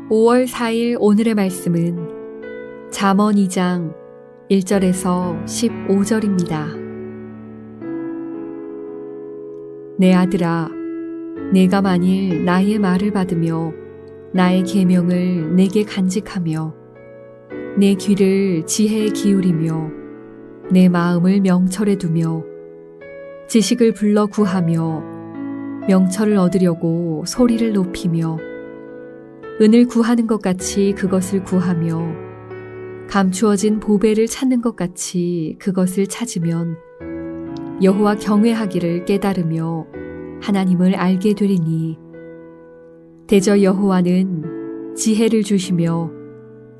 5월 4일 오늘의 말씀은 잠언 2장 1절에서 15절입니다. 내 아들아, 내가 만일 나의 말을 받으며 나의 계명을 내게 간직하며 내 귀를 지혜에 기울이며 내 마음을 명철에 두며 지식을 불러 구하며 명철을 얻으려고 소리를 높이며 은을 구하는 것 같이 그것을 구하며 감추어진 보배를 찾는 것 같이 그것을 찾으면 여호와 경외하기를 깨달으며 하나님을 알게 되리니 대저 여호와는 지혜를 주시며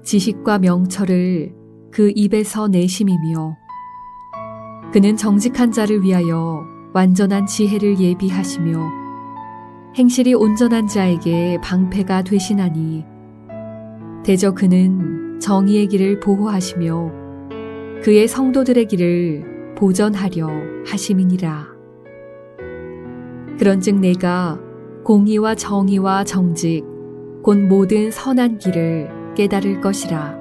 지식과 명철을 그 입에서 내심이며 그는 정직한 자를 위하여 완전한 지혜를 예비하시며 행실이 온전한 자에게 방패가 되시나니 대저 그는 정의의 길을 보호하시며 그의 성도들의 길을 보전하려 하심이니라. 그런즉 내가 공의와 정의와 정직 곧 모든 선한 길을 깨달을 것이라.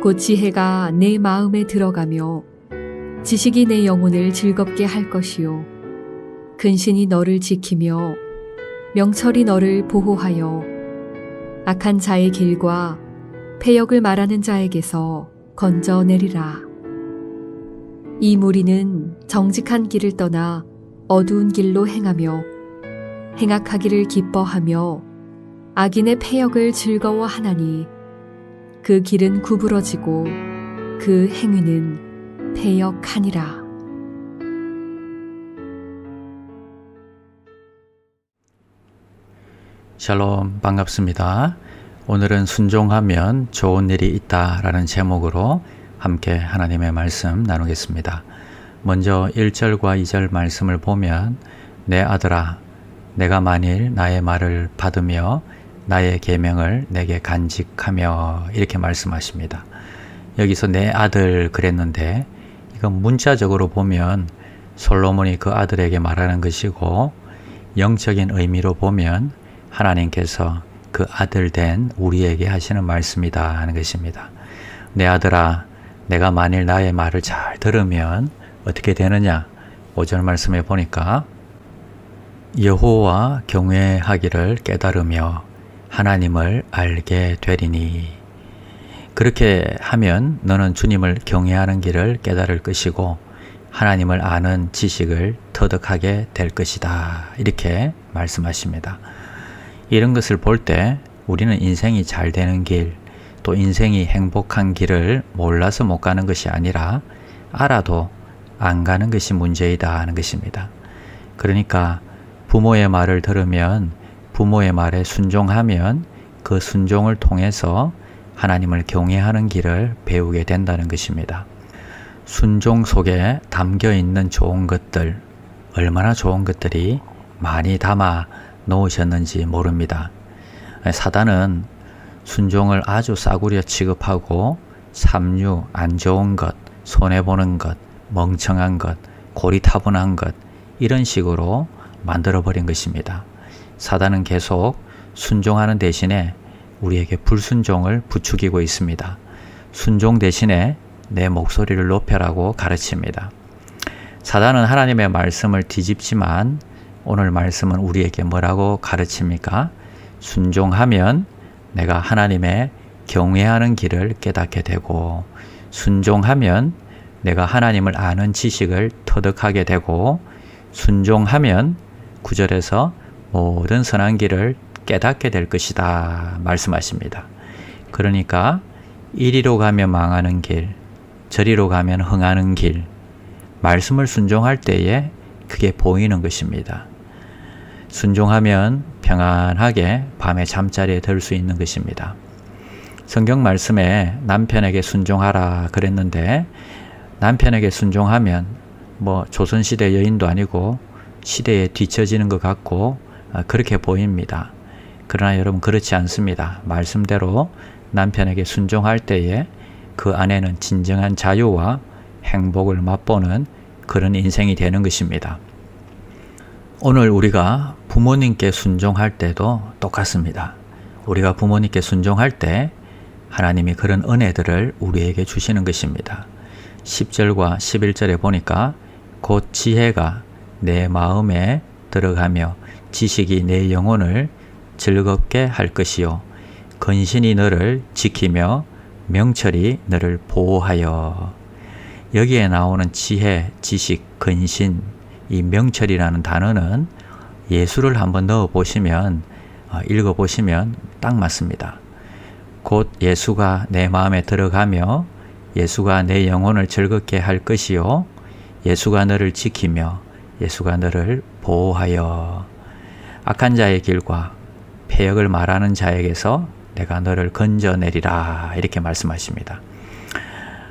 곧 지혜가 내 마음에 들어가며 지식이 내 영혼을 즐겁게 할 것이요 근신이 너를 지키며 명철이 너를 보호하여 악한 자의 길과 패역을 말하는 자에게서 건져내리라. 이 무리는 정직한 길을 떠나 어두운 길로 행하며 행악하기를 기뻐하며 악인의 패역을 즐거워하나니 그 길은 구부러지고 그 행위는 패역하니라. 샬롬, 반갑습니다. 오늘은 순종하면 좋은 일이 있다라는 제목으로 함께 하나님의 말씀 나누겠습니다. 먼저 1절과 2절 말씀을 보면 내 아들아, 내가 만일 나의 말을 받으며 나의 계명을 내게 간직하며 이렇게 말씀하십니다. 여기서 내 아들 그랬는데 이건 문자적으로 보면 솔로몬이 그 아들에게 말하는 것이고 영적인 의미로 보면 하나님께서 그 아들 된 우리에게 하시는 말씀이다 하는 것입니다. 내 아들아, 내가 만일 나의 말을 잘 들으면 어떻게 되느냐? 5절 말씀에 보니까 여호와 경외하기를 깨달으며 하나님을 알게 되리니 그렇게 하면 너는 주님을 경외하는 길을 깨달을 것이고 하나님을 아는 지식을 터득하게 될 것이다. 이렇게 말씀하십니다. 이런 것을 볼 때 우리는 인생이 잘 되는 길, 또 인생이 행복한 길을 몰라서 못 가는 것이 아니라 알아도 안 가는 것이 문제이다 하는 것입니다. 그러니까 부모의 말을 들으면 부모의 말에 순종하면 그 순종을 통해서 하나님을 경외하는 길을 배우게 된다는 것입니다. 순종 속에 담겨 있는 좋은 것들, 얼마나 좋은 것들이 많이 담아 놓으셨는지 모릅니다. 사단은 순종을 아주 싸구려 취급하고 삼류, 안 좋은 것, 손해보는 것, 멍청한 것, 고리타분한 것 이런 식으로 만들어버린 것입니다. 사단은 계속 순종하는 대신에 우리에게 불순종을 부추기고 있습니다. 순종 대신에 내 목소리를 높여라고 가르칩니다. 사단은 하나님의 말씀을 뒤집지만 오늘 말씀은 우리에게 뭐라고 가르칩니까? 순종하면 내가 하나님의 경외하는 길을 깨닫게 되고 순종하면 내가 하나님을 아는 지식을 터득하게 되고 순종하면 9절에서 모든 선한 길을 깨닫게 될 것이다 말씀하십니다. 그러니까 이리로 가면 망하는 길, 저리로 가면 흥하는 길, 말씀을 순종할 때에 그게 보이는 것입니다. 순종하면 평안하게 밤에 잠자리에 들 수 있는 것입니다. 성경 말씀에 남편에게 순종하라 그랬는데 남편에게 순종하면 조선시대 여인도 아니고 시대에 뒤처지는 것 같고 그렇게 보입니다. 그러나 여러분 그렇지 않습니다. 말씀대로 남편에게 순종할 때에 그 안에는 진정한 자유와 행복을 맛보는 그런 인생이 되는 것입니다. 오늘 우리가 부모님께 순종할 때도 똑같습니다. 우리가 부모님께 순종할 때 하나님이 그런 은혜들을 우리에게 주시는 것입니다. 10절과 11절에 보니까 곧 지혜가 내 마음에 들어가며 지식이 내 영혼을 즐겁게 할 것이요 근신이 너를 지키며 명철이 너를 보호하여. 여기에 나오는 지혜, 지식, 근신, 이 명철이라는 단어는 예수를 한번 넣어보시면 읽어보시면 딱 맞습니다. 곧 예수가 내 마음에 들어가며 예수가 내 영혼을 즐겁게 할 것이요 예수가 너를 지키며 예수가 너를 보호하여. 악한 자의 길과 패역을 말하는 자에게서 내가 너를 건져내리라 이렇게 말씀하십니다.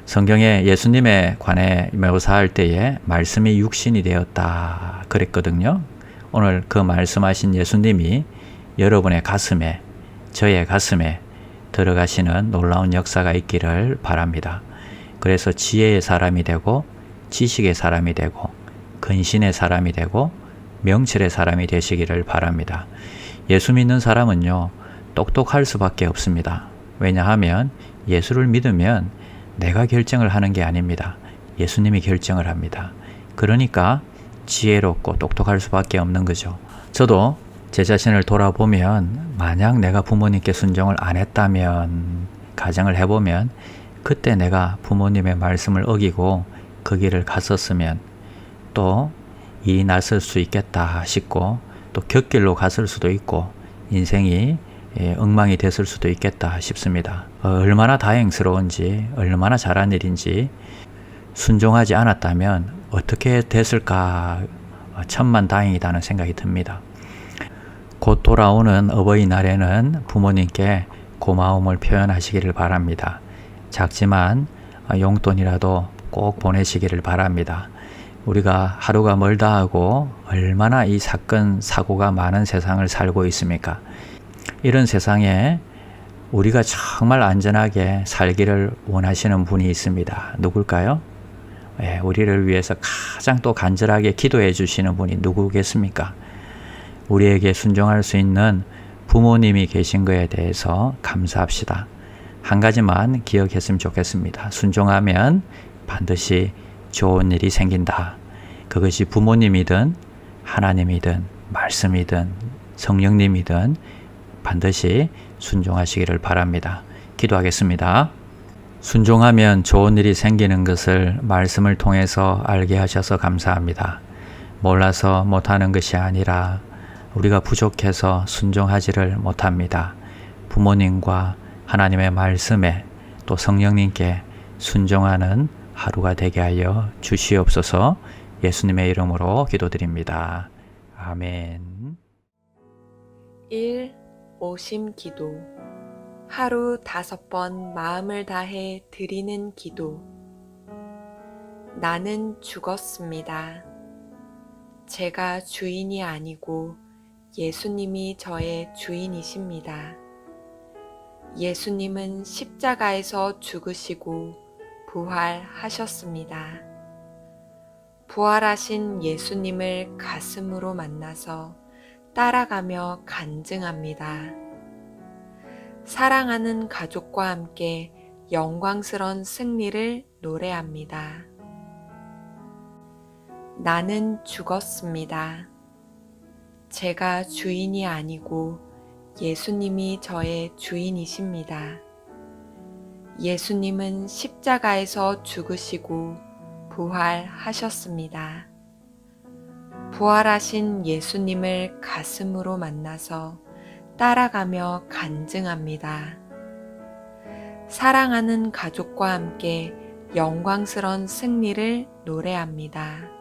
성경에 예수님에 관해 묘사할 때에 말씀이 육신이 되었다 그랬거든요. 오늘 그 말씀하신 예수님이 여러분의 가슴에, 저의 가슴에 들어가시는 놀라운 역사가 있기를 바랍니다. 그래서 지혜의 사람이 되고 지식의 사람이 되고 근신의 사람이 되고 명철의 사람이 되시기를 바랍니다. 예수 믿는 사람은요, 똑똑할 수밖에 없습니다. 왜냐하면 예수를 믿으면 내가 결정을 하는 게 아닙니다. 예수님이 결정을 합니다. 그러니까 지혜롭고 똑똑할 수밖에 없는 거죠. 저도 제 자신을 돌아보면 만약 내가 부모님께 순종을 안 했다면, 가정을 해보면 그때 내가 부모님의 말씀을 어기고 그 길을 갔었으면 또 일이 났을 수 있겠다 싶고 또 곁길로 갔을 수도 있고 인생이 엉망이 됐을 수도 있겠다 싶습니다. 얼마나 다행스러운지, 얼마나 잘한 일인지. 순종하지 않았다면 어떻게 됐을까, 천만다행이다는 생각이 듭니다. 곧 돌아오는 어버이날에는 부모님께 고마움을 표현하시기를 바랍니다. 작지만 용돈이라도 꼭 보내시기를 바랍니다. 우리가 하루가 멀다 하고 얼마나 이 사건, 사고가 많은 세상을 살고 있습니까? 이런 세상에 우리가 정말 안전하게 살기를 원하시는 분이 있습니다. 누굴까요? 우리를 위해서 가장 또 간절하게 기도해 주시는 분이 누구겠습니까? 우리에게 순종할 수 있는 부모님이 계신 것에 대해서 감사합시다. 한 가지만 기억했으면 좋겠습니다. 순종하면 반드시 좋은 일이 생긴다. 그것이 부모님이든 하나님이든 말씀이든 성령님이든 반드시 순종하시기를 바랍니다. 기도하겠습니다. 순종하면 좋은 일이 생기는 것을 말씀을 통해서 알게 하셔서 감사합니다. 몰라서 못하는 것이 아니라 우리가 부족해서 순종하지를 못합니다. 부모님과 하나님의 말씀에 또 성령님께 순종하는 하루가 되게 하여 주시옵소서. 예수님의 이름으로 기도드립니다. 아멘. 1. 오심 기도. 하루 5번 마음을 다해 드리는 기도. 나는 죽었습니다. 제가 주인이 아니고 예수님이 저의 주인이십니다. 예수님은 십자가에서 죽으시고 부활하셨습니다. 부활하신 예수님을 가슴으로 만나서 따라가며 간증합니다. 사랑하는 가족과 함께 영광스러운 승리를 노래합니다. 나는 죽었습니다. 제가 주인이 아니고 예수님이 저의 주인이십니다. 예수님은 십자가에서 죽으시고 부활하셨습니다. 부활하신 예수님을 가슴으로 만나서 따라가며 간증합니다. 사랑하는 가족과 함께 영광스러운 승리를 노래합니다.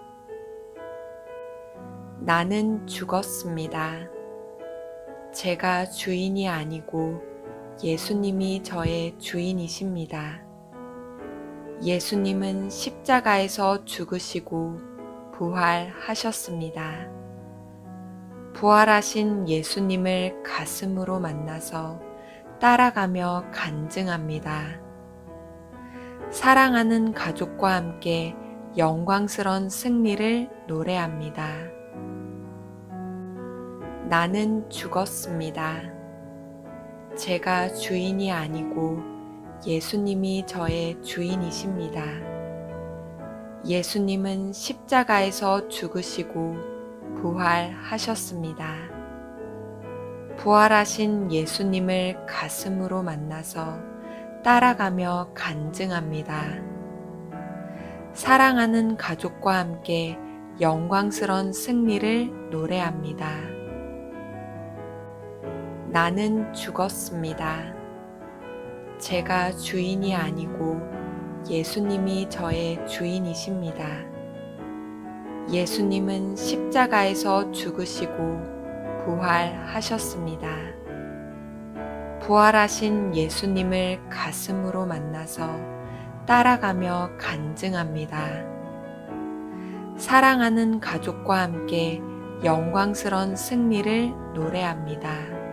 나는 죽었습니다. 제가 주인이 아니고 예수님이 저의 주인이십니다. 예수님은 십자가에서 죽으시고 부활하셨습니다. 부활하신 예수님을 가슴으로 만나서 따라가며 간증합니다. 사랑하는 가족과 함께 영광스러운 승리를 노래합니다. 나는 죽었습니다. 제가 주인이 아니고 예수님이 저의 주인이십니다. 예수님은 십자가에서 죽으시고 부활하셨습니다. 부활하신 예수님을 가슴으로 만나서 따라가며 간증합니다. 사랑하는 가족과 함께 영광스런 승리를 노래합니다. 나는 죽었습니다. 제가 주인이 아니고 예수님이 저의 주인이십니다. 예수님은 십자가에서 죽으시고 부활하셨습니다. 부활하신 예수님을 가슴으로 만나서 따라가며 간증합니다. 사랑하는 가족과 함께 영광스런 승리를 노래합니다.